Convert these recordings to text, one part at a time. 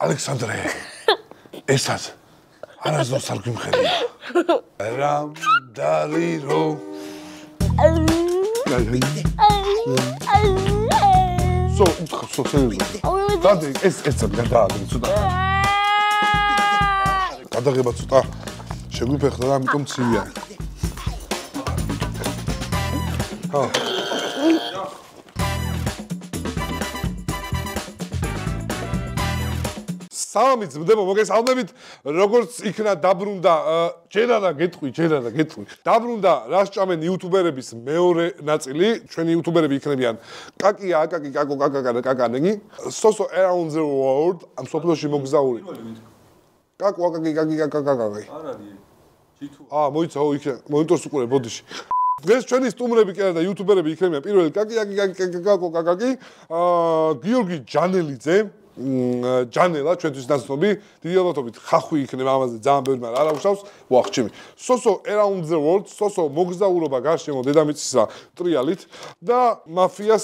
ალექსანდრე, ესაც არასდროს არ გვიმხედია. რამ დალირო. სო დადი ეს გადააგდე ცოტა. გადაღება ცოტა შეგვიფეხდა და ამიტომ ცივია. ხო. სამი ძმდებო მოგესალმებით როგორც იქნა დაბრუნდა ჯერ არა გეტყვი დაბრუნდა რა სჭამენ იუთუბერების მეორე ნაწილი ჩვენი იუთუბერები იქნებიან კაკია აკაკი კაკო კაკაკა და კაკანეგი სოსო around the world ამ სოფლოში მოგზაური კაკო აკაკი კაკი კაკაკა არ არის ჯითუ მოიცაო იქ მონიტორს უყურე ბოდიში დღეს ჩვენი სტუმრები კი არა და იუთუბერები იქნებიან პირველი კაკი აკაკი კაკო კაკაკი გიორგი ჯანელიძე ჯანელა ჩვენთვის ნაცნობი დიდი ალბათობით ხახვი იქნება ამაზე ძალიან ბევრი მაგრამ არ აუშავს ვახჩიმი სოსო around the world სოსო მოგზაურობა გარშემო დედამიწისა ტრიალით და მაფია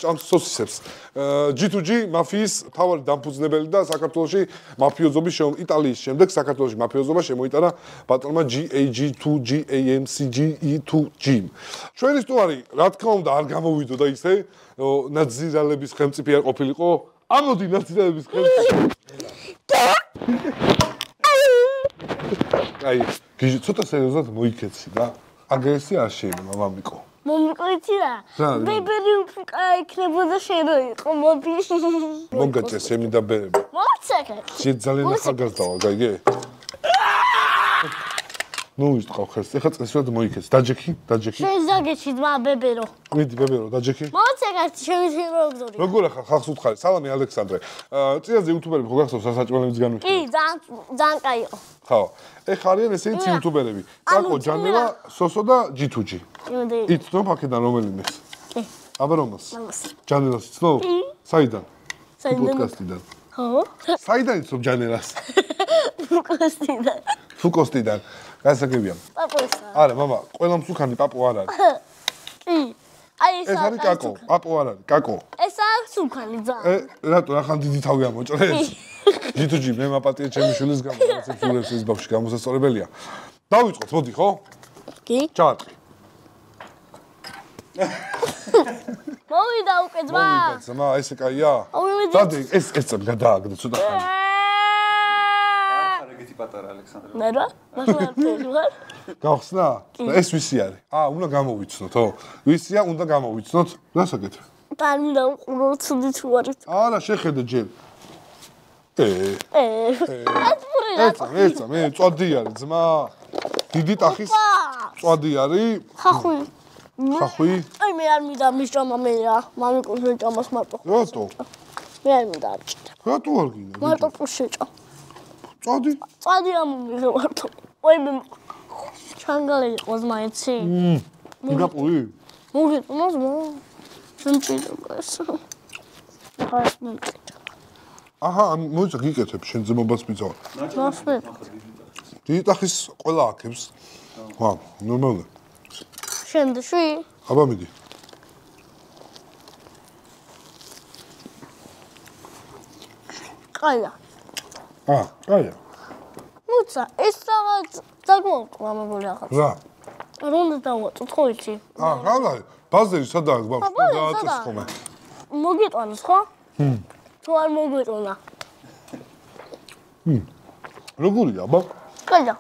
ჭამს სოსისებს G2G მაფიის თავარი დამფუძნებელი და საქართველოში მაფიოზობის იტალიის შემდეგ საქართველოში მაფიოზობა შემოიტანა ბატონმა GAG2GAMCGE2G ჩვენი სტუმარი რა თქმა უნდა არ გამოვიდოდა ისე ნაძირალების ხელმწიფე არ ყოფილიყო ამოდი ნაცილების ხელმწიფე. აი, გიჟი ცოტა სერიოზად მოიქეცი და აგრესია არ შეიძლება მამიკო. მომიყვეთი რა. ბებერი იქნებოდა შენო იყო მოდი. მოგაჭეს ემი და ბერები. მოцеქე. შენ ძალიან ახალგაზრდაა, გაიგე? ნუ ისყავ ხელს. ეხლა წესრად მოიქეც. დაჯექი. შენ ზაგეჩი ძმა ბებერო. მიდი ბებერო, დაჯექი. მოцеქე შემიძლია როგორ. როგორ ახლა ხალხს უთხარი? სალამი ალექსანდრე. წიაზე იუთუბერები ხო გახსოვს სასაჭმელების განვითარება? კი, ძალიან კაი იყო. ხო. ეხლა არიან ესეც იუთუბერები. კაკო ჯანელა, სოსო და G2G. იცნობ აქედან რომელიმეს? კი. აბა რომელს? ჯანელას იცნობ? საიდან? პოდკასტიდან. ხო? საიდან იცნობ ჯანელას? პოდკასტიდან. ფუკოსტიდან. გასაგებია. პაპოსა. არა, მამა, ყველა მსუქანი პაპო არ არის. კი. აი ეს არის კაკო, პაპო არ არის, კაკო. ესაა მსუქანი ძალიან. რატო, ახლა დიდი თავი ამოჭრეს? G2G მე მაპატია ჩემი შვილის გამო, რაც ფულებს ეს ბავშვი გამოსასწორებელია. დავიწყოთ, მოდი, ხო? კი. ჩაატყი. მოვიდა უკვე ძმა. მოვიდა ძმა, ესე კაია? დადი, ეს წამ გადააგდე ცოტა ხანი. პატარა ალექსანდრე. მე რა? მასწავლებელი ვარ. გავხსნა? ეს ვისი არის? უნდა გამოვიცნოთ, ხო? ვისია, უნდა გამოვიცნოთ. რასაკეთებ? არ მინდა უყურო ცუდი თუ არის. არა, შეხედე ჯერ. ეცა, მე წვადი არის, ძმა. დიდი ტახის წვადი არის. ხახვი. აი მე არ მინდა მისჭამა მე რა. მამიკოს შეჭამას მარტო. რატო? მე არ მინდა არ ჭდა. რატო არ გინდა? მარტო პუს შეჭა. წვადი ამომიღე მარტო. ой მე ჩანგალი იყო ზმაიცი. მიგაპური? მოგიტანოს მო. შემჭირდა ეს. აჰა, მოიცა გიკეთებ შენ ძმობას მიწავა. ნასვე. დიდი ტახის ყველა აქებს. ხა, ნორმალია. შენდში? აბა მიდი. ყაია. კაია. მუცა, ეს რაღაც დაგმოვყვა მოგული ახაც. რა? რომდა დავაწოთ ხო იცი? რა? ბაზერი სადაა ბავშვი? დააწეს ხოლმე. მოგიტანოს ხო? თუ არ მოგიტანა. როგორია, აბა? კაია.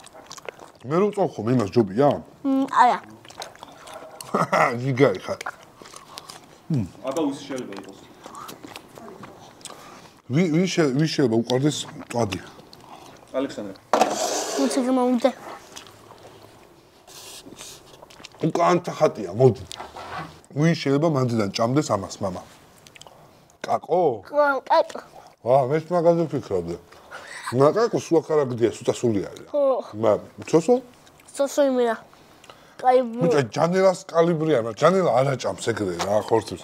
მე რო წავ ხომ იმას ჯობია? აია. გიგაი ხარ. აბა ვის შეიძლება იყოს? ვის შეიძლება უყარდეს წვადი? ალექსანდრე. მუცა გამოვიდა. უკანთა ხატია, მოდი. ვის შეიძლება მანდიდან ჭამდეს ამას, მამა? კაკო? კაკო. მეც მაგაზე ვფიქრობდი. კაკო სულ ახლა გდია, სული არის. ხო. სოსო? სოსო იმენა. კაიბრი. მუჭა ჯანელას კალიბრია, მაგრამ ჯანელა არ აჭამს ეგრე რა, ხორცებს.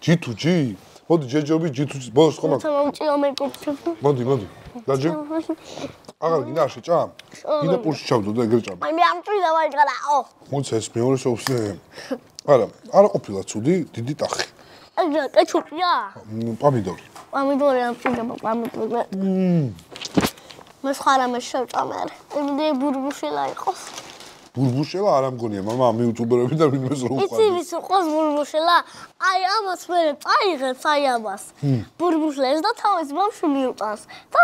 G2G? მოდი ჯეჯობი G2G ბოლოს ხომ აქ. მოუჭიო მე კופჩები. მოდი. დაჯე. აღარ გინდა არ შეჭამ? გინდა პურში ჩავდო და ეგრე ჭამ. აი მე ამჭრიდა ვაიწყალაო. მოიცა ეს მეორე შეუძლია. არა ყოფილა ცუდი, დიდი ტახი. აი კეჩუპია. პომიდორი. პამიდორი ამჭირდება პამიდორი. მე სხვა რამე შევჭამე. იმდენი ბურბუშელა იყოს. ბურბუშელა არ ამგონია, მამა, ამ იუთუბერები და ვინმეს რო უყვარს. იცი ვის უყვარს ბურბუშელა? აი ამას მე წაიღებს აი ამას. ბურბუშელს და თავის ბავშვი უყავს. და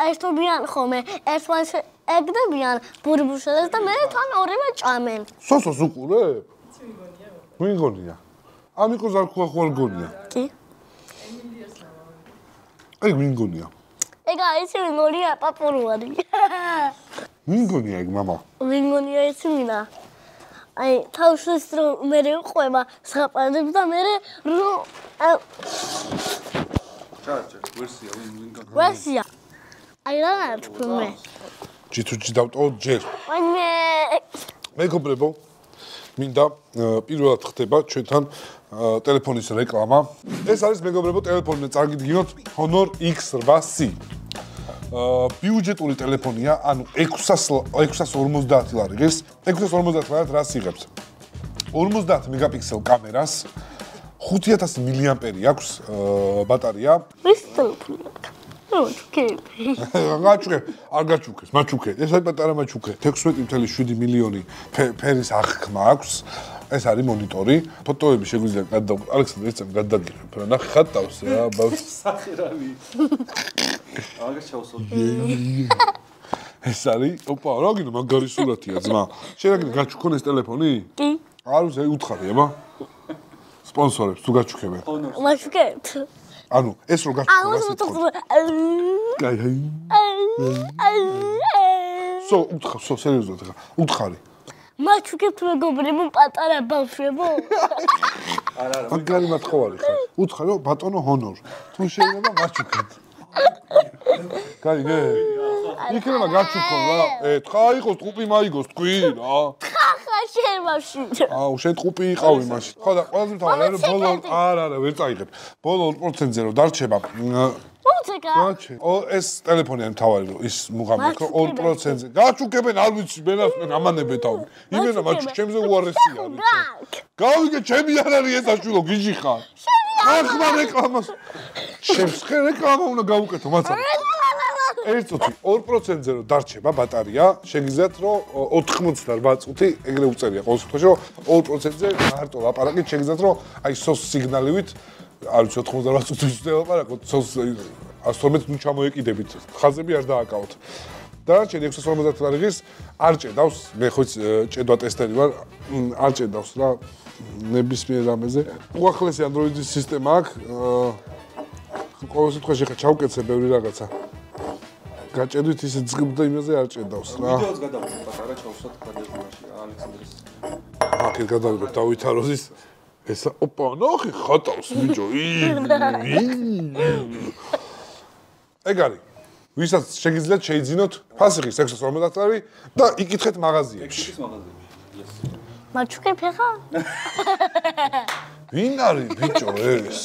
ერთობიან ხოლმე, ერთმანეთს ეგდებიან ბურბუშელს და მე თან ორივე ჭამენ. სოსოს უყურებ? ვინგონია. ამიკოს არ ხوار გონია. კი. აი ვინგონია. ეგა იცი ვინგონია პაპურუარი. ვინგონია ეგ მამა? ვინგონია იცი მინა. აი თავშეს რომ მე უყვება საფანებს და მე რომ ჩაჭერ ვერსია ვინგონია. ვერსია. აი რა თქვი მე. ჯითუჯი დავტო ჯერ. აი მე მეგობრებო, მინდა პირველად ხდება ჩვენთან ტელეფონის რეკლამა. ეს არის მეგობრებო ტელეფონი წარგიდგინოთ Honor X8C. ბიუჯეტური ტელეფონია, ანუ 650 ლარი ღირს. 650 ლარად რას იღებს? 50 მეგაპიქსელ კამერას, 5000 მილიამპერი აქვს ბატარეა. ვის ტელეფონი? არ გაჩუქეს, მაჩუქე. ეს არის პატარა მაჩუქე. 16.7 მილიონი ფერის აღქმა აქვს. ეს არის მონიტორი. ფოტოები შეგვიძლია გადავყოთ. ალექსანდრე, ეს წამი გადაგიღებ რა. ნახე ხატავს რა, ბავშვი. სახირალი. აგერ ჩავსოლ. ეს არის, ოპა, რა გინდა მაგარი სურათია, ძმა. შენ რა გინდა გაჩუქონ ეს ტელეფონი? კი. არ უზე უთხარი, აბა. სპონსორებს თუ გაჩუქებენ. მაშკეთ. ანუ ეს რო გაჩუქონ ასე თქო. სო უთხარ, სო სერიოზულად ხა. უთხარი. მაჩუქებთ მეგობრებო პატარა ბავშვებო. არა. მაგარი მათხოვარი ხარ. უთხარო ბატონო Honor. თუ შეიძლება მაჩუქეთ. კაიგე. იქნება გაჩუქონ რა. თხა იყოს ტყუპი მაიგოს თქვი რა. ხახა შევაში. აუ შენ ტყუპი იყავი მაშინ. ხო და ყველაზე მთავარი რომ ბოლო არა ვერ წაიღებ. ბოლო 2%-ზე რომ დარჩება. მოცეკა. ეს ტელეფონი არის მთავარი რომ ის მუღამი ხო 2%-ზე. გაჩუქებენ არ ვიცი მენასმენ ამანებენ თავი. იმენა მაჩუქ ჩემზე უარესი არის. გავიგე ჩემი არ არის ეს აშვილო გიჟი ხარ. ახლა რეკლამას. შენს ხე რეკლამა უნდა გავუკეთო მაცა. ერთ წუთი 2%-ზე რომ დარჩება ბატარეა, შეგიძლიათ რომ 88 წუთი ეგრე უწერია ყოველ შემთხვევაში რომ 2%-ზე მარტო ლაპარაკით შეგიძლიათ რომ აი სოს სიგნალივით არ ვიცი 98 წუთის ლაპარაკოთ სოს 112 ნუ ჩამოეკიდებით ხაზები არ დააკავოთ. დანარჩენი 650 ლარი ღირს არ ჭედავს, მე ხო ჭედვა ტესტერი ვარ, არ ჭედავს რა ნებისმიერ რამეზე. უახლესი Android-ის სისტემა აქვს. ყოველ შემთხვევაში ხა ჩავკეთე ბევრი რაღაცა. გაჭედვით ისე ძგბ და იმაზე არ ჭედავს რა. ვიდეოც გადავიღებ პატარა ჩავსვათ გადაჟურაში ალექსანდრეს. აქეთ გადავიღებ დავით აროზის. ესა ოპა, ნახე ხატავს ბიჭო. ეგ არის. ვისაც შეგიძლიათ შეიძინოთ ფასიხის 650 ლარი და იკითხეთ მაღაზიებში. ის მაღაზიებში. მაჩუქებ ხა? ვინ არის ბიჭო ეს?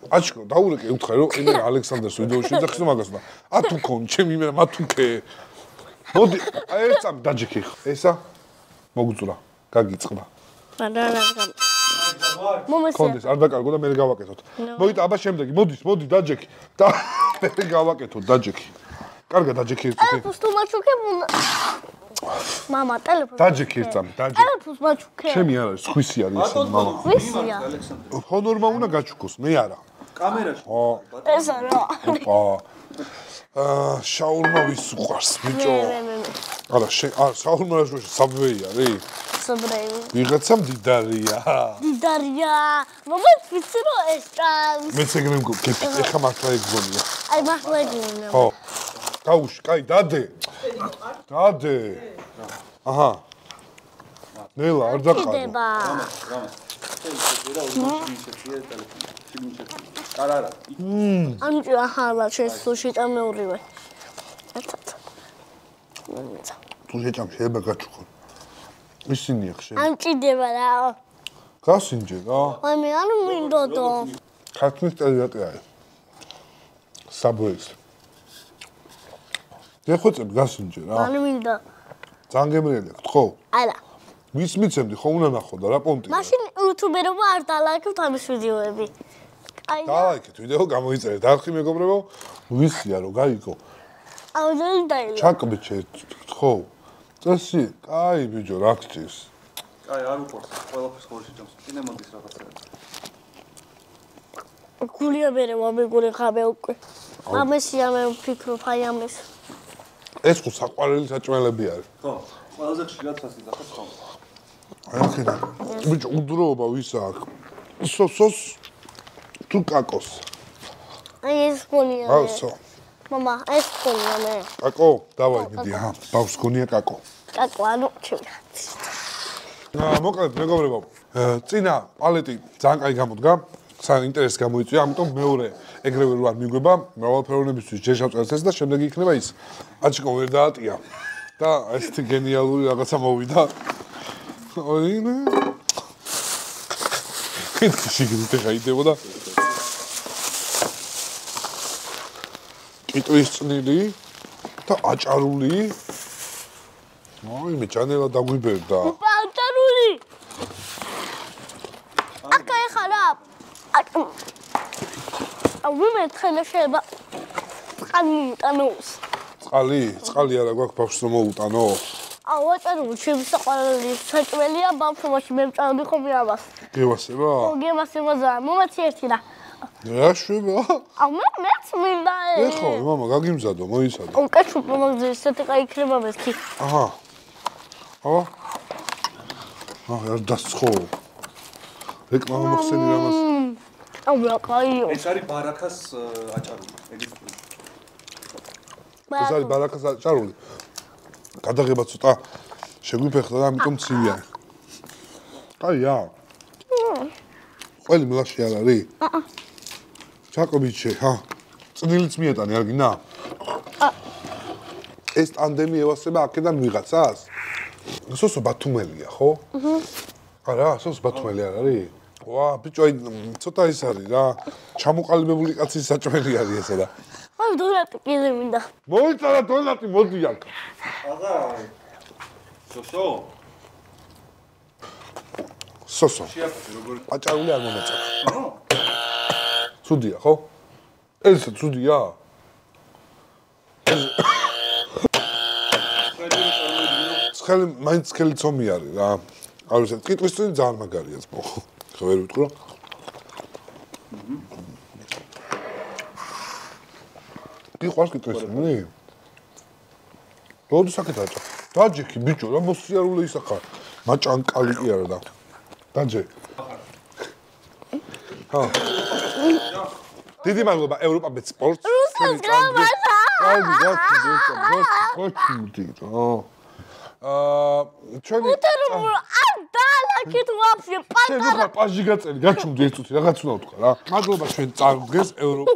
აჩქო, დაურეკე უთხარი რომ იმენ ალექსანდრეს ვიდეოში ეძახის მაგას და ათუ ქონ ჩემი იმენა მათუქე. მოდი, აი ეს წამ დაჯექი ხა. ესა მოგწურა, გაგიწყდა. მომესე. კონდეს არ დაკარგო და მე გავაკეთოთ. მოიტა აბა შემდეგი, მოდი დაჯექი და მე გავაკეთოთ დაჯექი. კარგად დაჯექი ეს წუთი. ტელეფონს თუ მაჩუქებ უნდა. მამა ტელეფონს. დაჯექი ეს წამი, დაჯექი. ტელეფონს მაჩუქებ. ჩემი არ არის, სხვისი არის ეს მამა. ვისია? Honor-მა უნდა გაჩუქოს, მე არა. კამერაში. ეს არა. ოპა. შაურმა ვის უყვარს, ბიჭო? არა, შაურმა რა შუაში Subway არის? Subway. ვიღაცა მდიდარია. მდიდარია. მომეც ვიცი რომ ეს ჭამს. მეც ეგრე მგონია, ეხა მართლა ეგ გონია. აი მართლა ეგ. ხო. გაუში, კაი, დადე. დადე. აჰა. ნელა, არ დაყავ. დება. არა. ამჭი აჰა, შენ სუში ჭამეურივე. ერთად. მომეცა. თუ შეჭამ შეიძლება გაჩუქო. ისინი ხშე. ამჭიდება რა. გასინჯე რა. აი მე არ მინდოდო. ქართლის წერილაკი არის. Subway-ს. დეხვეწებ გასინჯე რა. არ მინდა. ძალიან გემრიელია, ხო? არა. ვის მიცემდი, ხო უნდა ნახო და რა პონტი. მაშინ YouTube-ერობა არ დალაგებთ ამის ვიდეოები. აი დალაიქეთ ვიდეო, გამოიწერეთ. არხი მეგობრებო, ვისია რომ გაიგო. აუდენ დაილა. ჩაკბიჩე, ხო. წესი, კაი ბიჭო, რა გჭირს? კაი, არ უყურს. ყველაფერს ხორში ჭამს. წინა მოდის რაღაცა. გულია მერე მომიგური ხაბე უკვე. ამესია მე ვფიქრობ აი ამეს. ეს ხო საყვარელი საჭმელები არის. ხო, ყველაზე ხშირად სასიძახოს ხო. აიქედა. ბიჭო, უდროობა ვის აქვს? სოს თუ კაკოს. აი ეს გულია. ავსო. მამა, ეს გულია მე. კაკო, დავაი მიდი, ჰა. ბავშვს გონია კაკო. კაკო, ანუ ჩემი. მოკლედ მეგობრებო, წინა პალეტი ძალიან კაი გამოდგა. ძალიან ინტერესი გამოიწვია, ამიტომ მეორე ეგრევე რო არ მიგვება, მრავალფეროვნებისთვის ჯერ შევწელს და შემდეგ იქნება ის. აჩიკო ვერ დაატია. და ესეთი გენიალური რაღაცა მოვიდა. ოინე. შიგნით ხა იდებოდა. კიტვის წნილი და აჭარული. მე ჯანელა დაგვიბერდა. აჭარული. აკაი ხარა. ვიმე თხელა შეიძლება წყალი უტანოს. წყალი არა გვაქვს ბავშვს რომ მოუტანო. აუ აჭარული ჩემი საყვარელი საჭმელია ბავშვობაში მე მწავდი ხოლმე ამას. გევასება? ო გევასება ზა, მომაცი ერთი რა. რა შვება? აუ მეც მინდა ეხო, მამა გაგიმზადო, მოისადო. უკეთო მომაძე ესეთი კაი იქნება მესკი. აჰა. არ დასხო. რეკლამა მოხსენი რამას. აუ რა კაიო. ეს არის ბარაქას აჭარული. ეგეც თუ. ეს არის ბარაქას აჭარული. გადაღება ცოტა შეგვიფეხდა და ამიტომ ცივია. კაია. ყველი მლაში არ არის? ჩაკობიჩე, ჰა. წნილიც მიეტანი არ გინდა? ეს ტანდემი ევასება აქედან ვიღაცას? სოსო ბათუმელია, ხო? არა, სოსო ბათუმელი არ არის? ვა, ბიჭო, აი ცოტა ის არის რა. ჩამოყალიბებული კაცის საჭმელი არის ესა და. აი დონატი კიდე მინდა. მოიწარა დონატი, მოდი აქ. აღა. სოსო. სოსო. შეაფასე როგორ. აჭარული არ მომეწონა. ცუდია, ხო? ეს ცუდია. ცხელი, მაინც ცხელი ცომი არის რა. არ ვიცი, კიტვის წინ ძალიან მაგარია ძმო. ხო ვერ ვიტყვი რა. იყვარს კიტვის წინი? როდის აქეთ აჭა? დაჯექი ბიჭო, რა მოსიარულე ისახა. მაჭანკალი კი არა და. დაჯე. ჰა. დიდი მადლობა ევროპაბet სპორტს. რუსეთს გამაცა. კარგი, გოჩი რა. ჩვენი არ დალაკეთ ვაფშე შენ ხარ პაჟი გაწერი, გაჩუმდი ეს წუთი, რაღაც უნდა ვთქვა რა. მადლობა ჩვენ წარდგეს ევროპა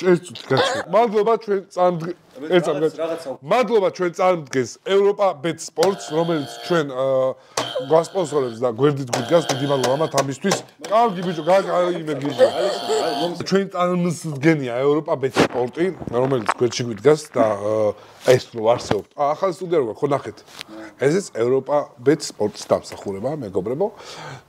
ეს წუთი გაჩუმდი. მადლობა ჩვენ წარდგეს მადლობა ჩვენ წარდგეს ევროპაბet სპორტს, რომელიც ჩვენ გვასპონსორებს და გვერდით გვიდგას. დიდი მადლობა მათ ამისთვის. კარგი ბიჭო, გაიმე გიჟე. ჩვენ წარმოსდგენია ევროპაბet სპორტი, რომელიც გვერდში გვიდგას და ეს რო არსებობთ. ახალი სტუდია რო გქონდა ნახეთ. ესეც ევროპაბet სპორტის დამსახურება, მეგობრებო.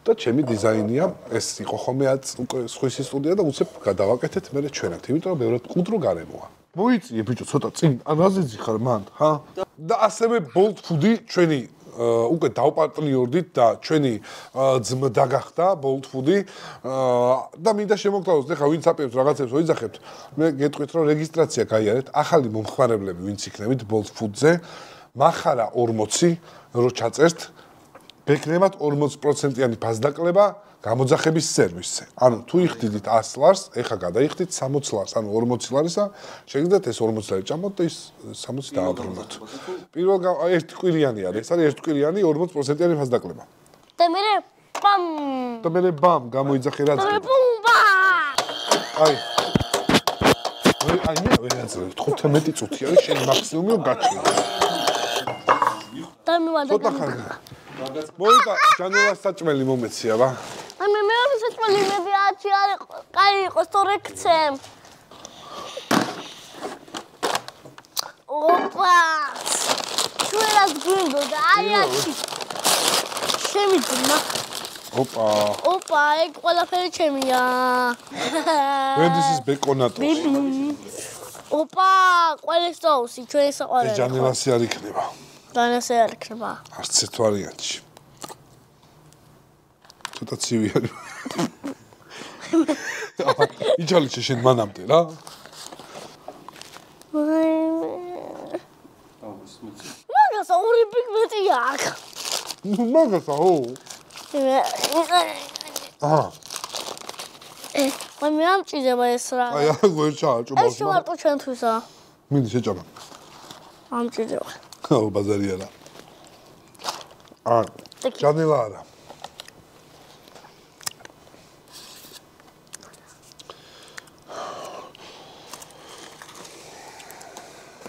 და ჩემი დიზაინია, ეს იყო ხოლმე უკვე სხვისი სტუდია და უცებ გადავაკეთეთ მე ჩვენად, იმიტომ რომ ბევრად კუდრო გარემოა. მოიწიე ბიჭო ცოტა წინ, ან რაზეძი ხარ მან, ჰა? და ასევე Bolt Food-ი ჩვენი უკვე დავპარტნიორდით და ჩვენი ძმდა გახდა Bolt Food-ი და მინდა შემოგთავაზოთ, ეხლა ვინც აპირებთ რაღაცებს ვიძახებთ, მე გეტყვით რომ რეგისტრაცია გაიარეთ, ახალი მომხმარებლები ვინც იქნებით Bolt Food-ზე, მახარა 40 რო ჩაწერთ, გეკნებათ 40%-იანი ფასდაკლება გამოძახების სერვისზე. ანუ თუ იხდიდით 100 ლარს, ეხა გადაიხდით 60 ლარს, ანუ 40 ლარისა, შეგიძლიათ ეს 40 ლარი ჭამოთ და ის 60 დააბრუნოთ. პირველ ერთი კვირიანი არის, ეს არის ერთკვირიანი 40%-იანი ფასდაკლება. და მე პამ და მე ბამ გამოიძახე რა და ბუმბა აი მე ვეცადე 15 წუთი არის შენ მაქსიმუმი გაჩვენ. და მე ვადა ცოტა ხანი. მოიტა ჯანელას საჭმელი მომეცია რა. მე მეორე საჭმელი მედიაცი არის, კაი იყო სწორი ქცემ. ოპა! ჩვენას გვინდოდა, აი აქ. შემიძნა. ოპა. ოპა, ეგ ყველაფერი ჩემია. ვენდის ის ბეკონატორი. ოპა, ყველის წაუსი, ჩვენი საყვარელი. ეს ჯანელასი არ იქნება. ჯანელასი არ იქნება. არც ერთ ვარიანტში. ცოტა ცივი არის. იჩალიჩე შენ მანამდე რა. მაგასა ორი პიგმენტი აქვს. მაგასა ო. აჰა. მე ამჭირდება ეს რა. აი არ გვერჩააჭო ბავშვი. ეს მარტო ჩვენთვისა. მინდა შეჭამა. ამჭირდება. ო ბაზარი არა. ჯანელა არა.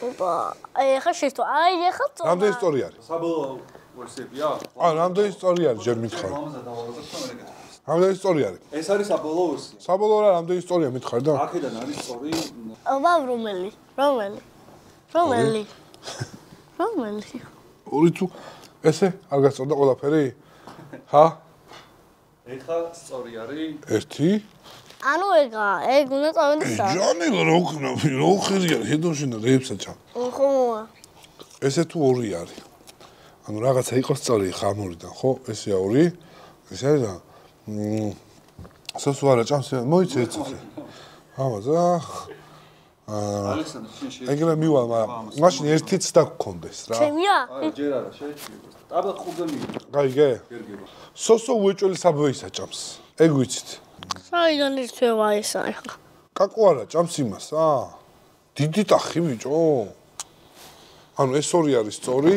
ოპა, აი ხა შეცდო. აი ხა წო. რამდენი სწორი არის? საბოლოო ვერსიებია? რამდენი სწორი არის ჯერ მითხარ. მამაზა დავარაზებ და მე გეტყვი. რამდენი სწორი არის? ეს არის საბოლოო ვერსია. საბოლოო რა რამდენი სწორია მითხარ და? აქედან არის სწორი. აბა რომელი? ორი თუ ესე არ გასწორდა ყველაფერი? ჰა? ეხა სწორი არის. ერთი? ანუ ეგ უნდა წავიდესა. ჯანელა რა ხერია ჰედონში და რეებსაჭა. ხო. ესე თუ ორი არის. ანუ რაღაცა იყოს სწორი ხა ამორიდან, ხო? ესეა ორი. ესე არის და სოსუ არა ჭამს მოიცე ერთი. ამაზა. ალექსანდრე შენ შეიძლება. ეგრე მივალ, მაგრამ მაშინ ერთიც და გქონდეს რა. ჩემია? აი ჯერ არა შეიძლება. აბა ხუბე მიიღო. გაიგე? გერგება. სოსო უეჭველი საბოისა ჭამს. ეგ ვიცით. საიდან ირჩევა ესა ახლა? კაკო არა ჭამს იმას, დიდი ტახი ბიჭო. ანუ ეს ორი არის სწორი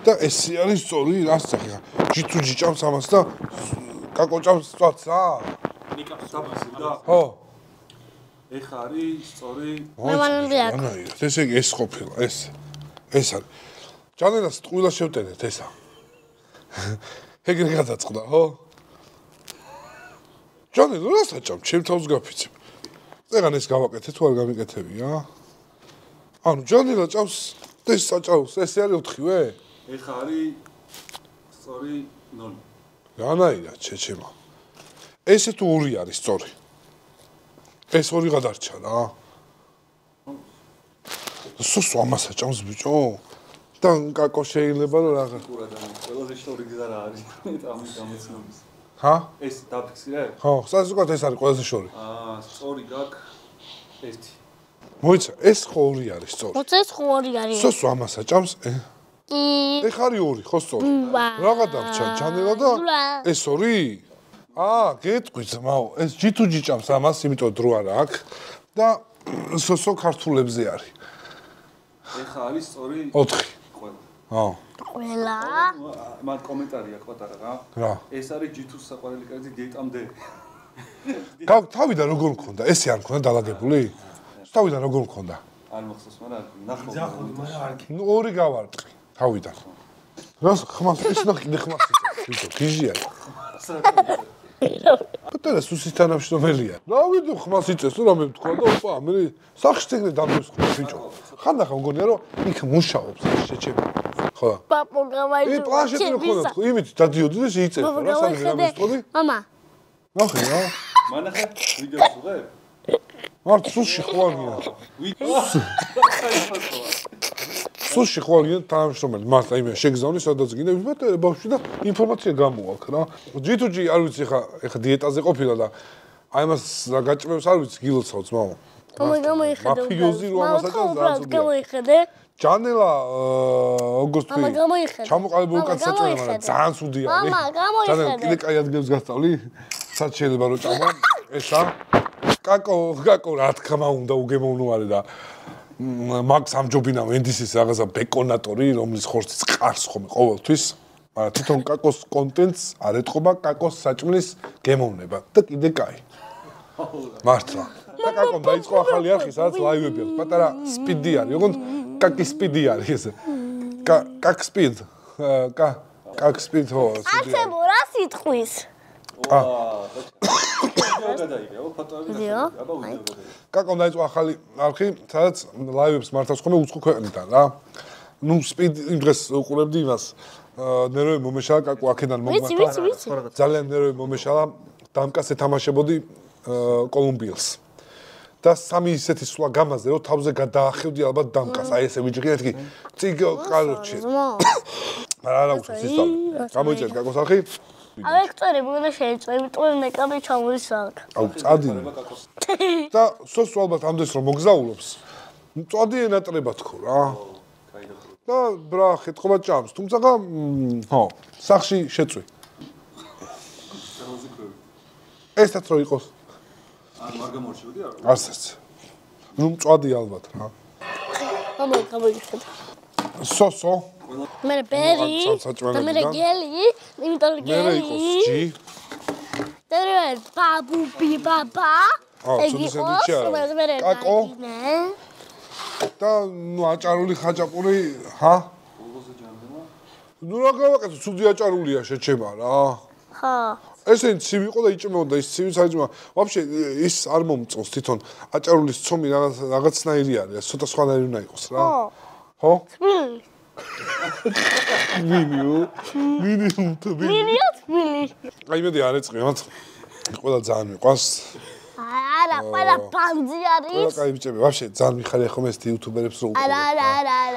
და ესე არის სწორი, რას სახე. ჯითუჯი ჭამს ამას და კაკო ჭამს სწორს რა. ნიკაპს დაბასი და ხო. ეხა არის სწორი. მე მანამდე აქ. ესე ეს ყოფილა, ეს არის. ჯანელას ტყუილა შევტენეთ ესა. ეგრე გადაწყდა, ხო? ჯანელა რას აჭამ, ჩემ თავს გაფიცებ. ეგან ეს გავაკეთე თუ არ გამიკეთებია? ანუ ჯანელა ჭამს ეს საჭავს, ესე არის 4-ვე? ეხა არის სწორი 0. რანაირად ჩეჩემა. ესე თუ 2 არის სწორი. ეს 2 გადარჩა რა. სოსო ამასა ჭამს ბიჭო. და კაკო შეიძლება რომ რაღა. ყველაზე შორი გზა რა არის? ამის გამოცნობის. ჰა? ეს დაფიქსირე? ხო, სასუქად ეს არის ყველაზე შორი. სწორი გაქვს 1. მოიცა, ეს ხო 2 არის სწორი. მოც ეს ხო 2 არის. სოსო ამასა ჭამს. ეხ არის 2, ხო სწორი. რაღა დარჩა, ჯანელა და ეს 2? გეტყვით, მაო, ეს ჯითუჯი ჭამს ამას, იმიტომ დრო არა აქვს და სოსო ქართულებზე არის. ეხა არის სწორი 4. ყველა. ყველა? მან კომენტარი აქვს პატარა რა. რა? ეს არის ჯითუს საყვარელი კერძი დიეტამდე. თავიდან როგორ მქონდა? ესე არ მქონდა დალაგებული? თავიდან როგორ მქონდა? არ მახსოვს, მაგრამ ნახო. ძახოდი, მაგრამ არ ნუ 2 გავარტყი თავიდან. რას ხმას ის ნახ კიდე ხმას იწევს, ვიდო, გიჟია. პატარა სუსის თანამშრომელია. რა ვიდო ხმას იწევს, რომ მე ვთქვა და ოპა, მე სახში ეგრე დამბევს ბიჭო. ხანდახან მგონია რომ იქ მუშაობს შეჩები. ხო. პაპო გავაიძო. პლანშეტი რო ხონდა, იმით დადიოდი და შეიწევდა, რა სამი რამესწოდი? მამა. ნახე რა. მანახე ვიდეოს უღებ? მართ სუსში ხვალია. სუსში ხვალია თანამშრომელი. მართ აიმე შეგზავნი სადაც გინდა, ვიბათ ბავშვი და ინფორმაცია გამოაქვს რა. ჯითუჯი არ ვიცი ხა დიეტაზე ყოფილა და აი მას რა გაჭმევს არ ვიცი გილოცავს მამა. გამოიხედე. მაფიოზი რო ამას აჭამს რა გამოიხედე? ჯანელა როგორც მამა გამოიხედე. ჩამოყალიბებული კაცსაწვევი, მაგრამ ძალიან ცუდი არის. მამა გამოიხედე. ჯანელა კიდე კაი ადგილს გასწავლი? სად შეიძლება რომ ჭამა? ესა კაკო რა თქმა უნდა უგემოვნოარი და მაგს ამჯობინა ვენდისის რაღაცა ბეკონატორი, რომლის ხორცი წყარს ხომ ყოველთვის, მაგრამ თვითონ კაკოს კონტენტს არ ეთყობა კაკოს საჭმლის გემოვნება და კიდე კაი. მართლა. და კაკომ დაიწყო ახალი არხი, სადაც ლაივები აქვს. პატარა სპიდი არის, ოღონდ კაკი სპიდი არის ესე. კაკ სპიდ. კაკ სპიდ ხო. არსებო რა სიტყვის? ვიდეო გადაიგე, ფოტოები ვიდეო? აბა ვიდეო გადაიგე. კაკომ დაიწყო ახალი არხი, სადაც ლაივებს მართავს ხოლმე უცხო ქვეყნიდან რა. ნუ სპიდ იმ დღეს უყურებდი იმას ნერვები მომეშალა კაკო აქედან ვიცი მომმართა ძალიან ნერვები მომეშალა დამკას ეთამაშებოდი კოლუმბიელს და სამი ისეთი სვლა გამაზე რომ თავზე გადაახევდი ალბათ დამკას აი ესე ვიჯღი ეთქი ციგო კაროჩი არა უშავს ისწავლე გამოიწერეთ კაკოს არხი ალექტორი მოგდა შეიძლება იმიტომ მეკაბი ჩამოვისალკ აუ წადი და სოს ალბათ ამდენს რომ მოგზაურობს წადი ენატრება თქო რა და ბრა ხეთყობა ჭამს თუმცა ხო სახში შეწვი ესაც რო იყოს არ გამორჩევდი არა არცაც ნუ წადი ალბათ რა გამოიხედა სოსო მე ბერი და მე გელი იმიტომ მე იყოს ჯი და ბაბუ ბიბაბა ცუდი სენდვიჩი არა კაკო და ნუ აჭარული ხაჭაპური ჰა ნუ რა გავაკეთე ცუდი აჭარულია შეჩება რა ხო ესენი ცივი იყო და იჭმეოდა ის ცივი საჭმა ვაფშე ის არ მომწონს თვითონ აჭარულის ცომი რაღაცნაირი არის ცოტა სხვანაირი უნდა იყოს რა ხო მინიო აი მე არ ეწყე მათ ყველა ძალიან მიყვარს არა ყველა ბანძი არის კაი ბიჭები ვაფშე ძალიან მიხარია ხომ ეს იუთუბერებს რო არა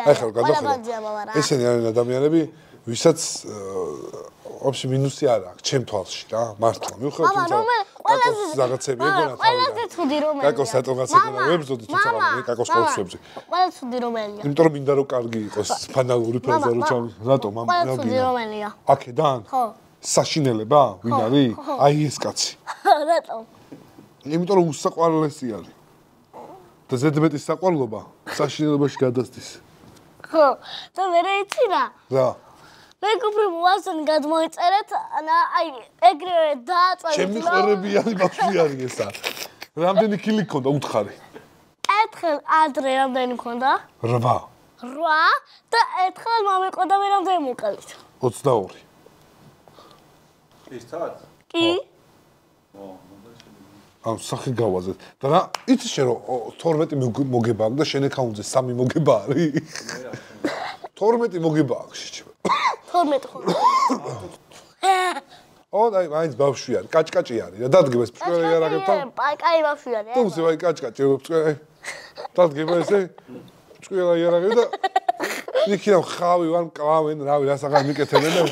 აი ხარ გადახედე ესენი არიან ადამიანები ვისაც ვაფშე მინუსი არ აქვს ჩემ თვალში რა მართლა მივხვდით კაკოს რაღაცები ეგონა თავი ყველაზე ცუდი რომელია კაკოს სატონგაცები ვებზოდი თუცა მე კაკოს ხორცვებზე ყველა ცუდი რომელია იმიტომ რომ მინდა რომ კარგი იყოს ფანალური ფრაზა რო ჩამ რატო მამ ყველა ცუდი რომელია აქედან ხო საშინელება ვინ არის აი ეს კაცი რატო იმიტომ რომ უსაყვარლესი არის და ზედმეტი საყვარლობა საშინელებაში გადასდის ხო და მე რეიცი რა მეგობრი მოასწრე გადმოიწერეთ აი ეგრევე დააწვევით ჩემი ყვერებიანი ბავშვი არის ესა რამდენი კილი ქონდა უთხარი ერთხელ ადრე რამდენი ქონდა 8 და ერთხელ მომეყოდა მე რამდენი მოკალით 22 ის თან კი ამ სახე გავაზეთ და რა იცი შენ რომ 12 მოგება აქვს და შენ აკაუნტზე 3 მოგება არის 12 მოგება აქვს შეჭება 12 ხო აი მაინც ბავშვი არის კაჭკაჭი არის და დადგება ეს ფშკველი იარაღებთან კაი ბავშვი არის და უცებ აი კაჭკაჭი ფშკველი დადგება ესე ფშკველი იარაღები და იქიდან ხავი ვარ მკლავენ რავი რასაღარ მიკეთებენ და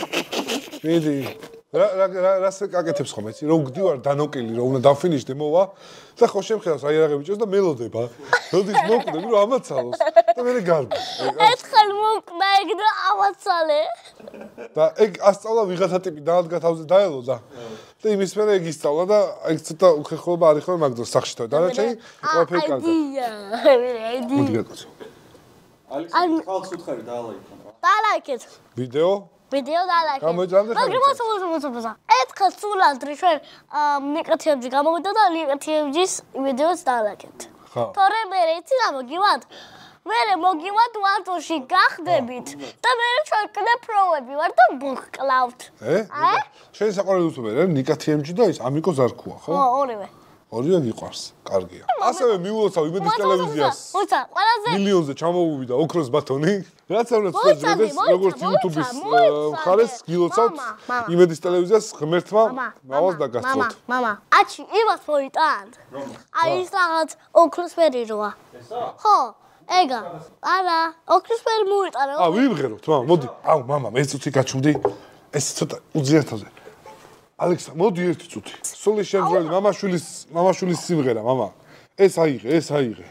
მიდი რას აკეთებს ხომ იცი რომ გდივარ დანოკილი რომ უნდა დაფინიშდე მოვა და ხო შემხედავს აიარაღები ჭოს და მელოდება როდის მოკვდები რომ ამაცალოს და მე გარბი ერთხელ მოკვდა ეგ და ამაცალე და ეგ ასწავლა ვიღაცა ტიპი დაადგა თავზე დაელო და იმის მერე ეგ ისწავლა და აი ცოტა უხერხულობა არის ხოლმე მაგ დროს სახში თავი დანარჩენი ყველაფერი კარგია მოდი გაკაცო ალექსი ხალხს უთხარი დაალაიქონ რა დაალაიქეთ ვიდეო დაალაიქეთ გამოიძამდე მაგრამ ერთხელ სულანდრი ჩვენ ნიკათიებჯი გამოვიდა და ნიკათიებჯის ვიდეოც დაალაიქეთ ხო თორე მე იცი რა მოგივათ მე მოგივათ ვარტოში გახდებით და მე ჩვენ კიდე პროები ვარ და მოგკლავთ შენ საყვარელი იუთუბერი ნიკათიებჯი და ის ამიკო ზარქუა ხო ორივე გიყვარს კარგია ასევე მიულოცავ იმედის ტელევიზიას უცა ყველაზე მილიონზე ჩამოვიდა ოქროს ბათონი რაც არის სწორედ როგორც იუთუბის მხარეს გილოცავთ იმედის ტელევიზიას ღმერთმა მავალს დაგასწროთ მამა აჩი იმას მოიტანთ აი ის რაღაც ოქროსფერი როა ხო ეგა არა ოქროსფერი მოიტანა ვიმღეროთ მამა მოდი აუ მამა მე წუთი გაჩვდი ეს ცოტა უძიერთაზე ალექსა მოდი ერთი წუთი სული შემძვრელი მამაშვილის სიმღერა მამა ეს აიღე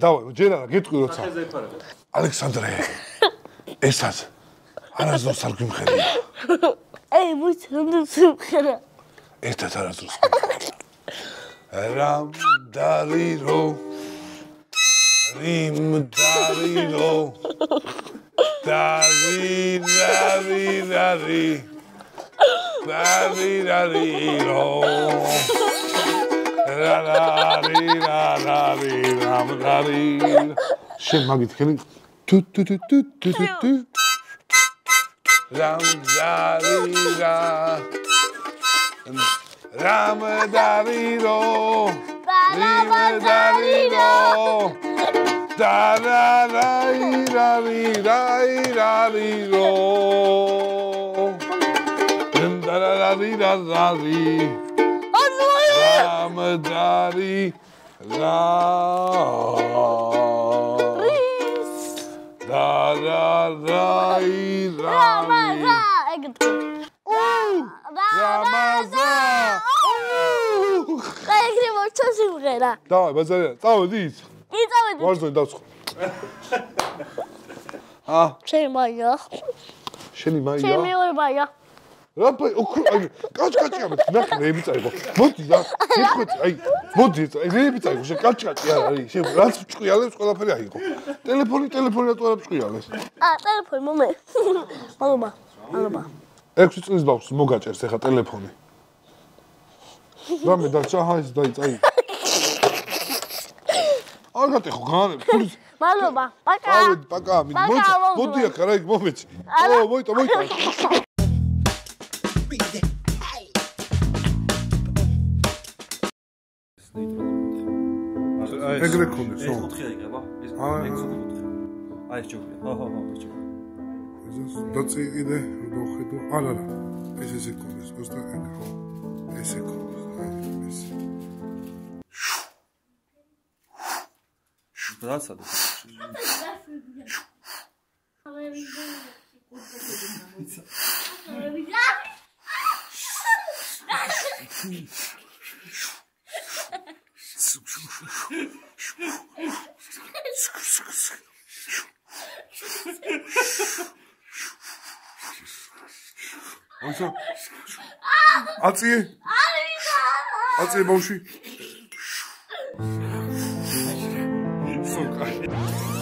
დავაი ჯერ არა გეტყვი როცა ალექსანდრე ესაც არასდროს არ გიმხერია მოიცა რამდენი სიმღერა ერთად არასდროს რამ დალირო რიმ დალირო შენ მაგით ხელი თუ რამ დალირო და რა რაი რაი რაი რაი რო და რა რაი რაი რამდარი რა და რა რაი რაი რამაზა ეგრე მოჩა სიმღერა დავაი ბაზარია წავედი ის კი წავედი ვარზონი დავცხო შენი მაია შენი მაია შენი მეორე მაია რაფა კაჭკაჭია მე ნახე რეები წაიღო მოდი რა შეხვეწი აი მოდი რეები წაიღო შე კაჭკაჭი არ არის შე რაც ჭყიალებს ყველაფერი აიღო ტელეფონი რატო არ ჭყიალებს ტელეფონი მომე მალობა 6 წლის ბავშვს მოგაჭერს ეხა ტელეფონი რამე დარჩა ის დაიწაი არ გატეხო განებს მალობა პაკა პაკა მოდი ახლა რა იქ მომეცი მოიტო ეგრე ქონდეს ხო? ხუთი აიღება. ეს ეს ჯობია. ხო, ეს ჯობია. ეს დაწი კიდე რო ხედო. არა. ეს ქონდეს. ზუსტად ეგ ხო. ესე ქონდეს. აი ეს. დააცადე. Oysa აწიე აწიე ბავშვი სულ კაი